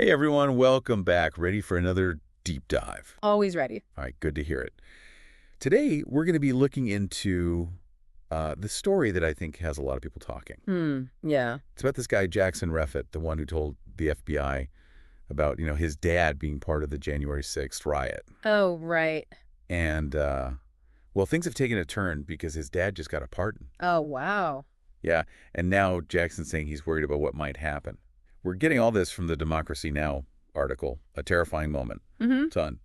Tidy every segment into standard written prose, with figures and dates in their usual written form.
Hey everyone, welcome back. Ready for another deep dive? Always ready. All right, good to hear it. Today, we're going to be looking into the story that I think has a lot of people talking. Yeah. It's about this guy, Jackson Reffitt, the one who told the FBI about, his dad being part of the January 6th riot. Oh, right. And, well, things have taken a turn because his dad just got a pardon. Oh, wow. Yeah, and now Jackson's saying he's worried about what might happen. We're getting all this from the Democracy Now! Article, A Terrifying Moment. Mm-hmm. Son,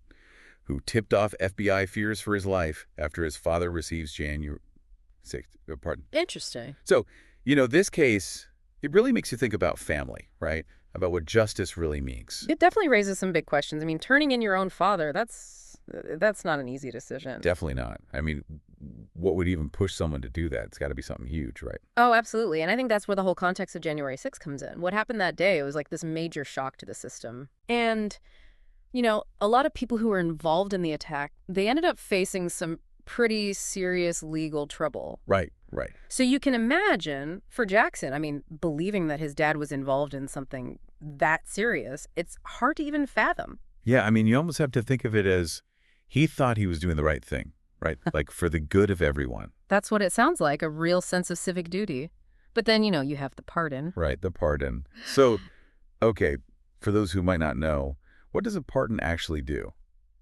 who tipped off FBI fears for his life after his father receives January 6th, pardon. Interesting. So, this case, it really makes you think about family, right? About what justice really means. It definitely raises some big questions. I mean, turning in your own father, that's not an easy decision. Definitely not. I mean, what would even push someone to do that? It's got to be something huge, right? Oh, absolutely. And I think that's where the whole context of January 6th comes in. What happened that day, it was like this major shock to the system. And, a lot of people who were involved in the attack, they ended up facing some pretty serious legal trouble. Right, right. So you can imagine, for Jackson, I mean, believing that his dad was involved in something that serious, it's hard to even fathom. Yeah, I mean, you almost have to think of it as he thought he was doing the right thing, right? Like for the good of everyone. That's what it sounds like, a real sense of civic duty. But then, you have the pardon. Right, the pardon. So, okay, for those who might not know, what does a pardon actually do?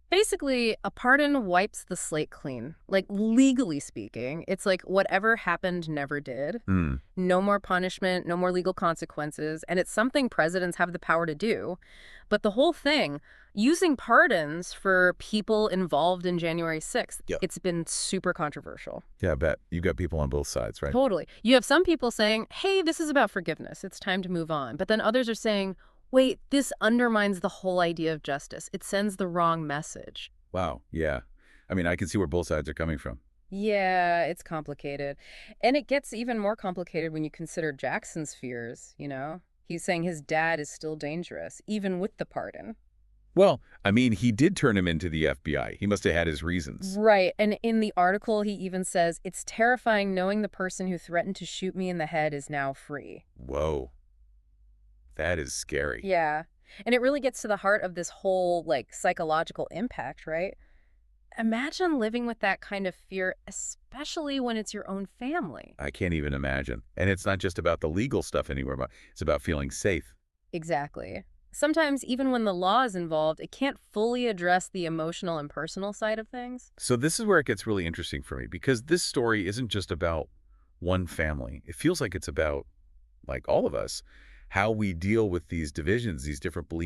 Basically, a pardon wipes the slate clean. Like, legally speaking, it's like whatever happened never did. Hmm. No more punishment, no more legal consequences, and it's something presidents have the power to do. But the whole thing, using pardons for people involved in January 6th, Yep. it's been super controversial. Yeah, I bet. You got people on both sides, right? Totally. You have some people saying, hey, this is about forgiveness. It's time to move on. But then others are saying, wait, this undermines the whole idea of justice. It sends the wrong message. Wow, yeah. I mean, I can see where both sides are coming from. Yeah, it's complicated. And it gets even more complicated when you consider Jackson's fears, He's saying his dad is still dangerous, even with the pardon. Well, I mean, he did turn him into the FBI. He must have had his reasons. Right. And in the article, he even says, it's terrifying knowing the person who threatened to shoot me in the head is now free. Whoa. That is scary. Yeah. And it really gets to the heart of this whole, psychological impact, right? Imagine living with that kind of fear, especially when it's your own family. I can't even imagine. And it's not just about the legal stuff anymore, but it's about feeling safe. Exactly. Sometimes, even when the law is involved, it can't fully address the emotional and personal side of things. So this is where it gets really interesting for me, because this story isn't just about one family. It feels like it's about, like all of us, how we deal with these divisions, these different beliefs.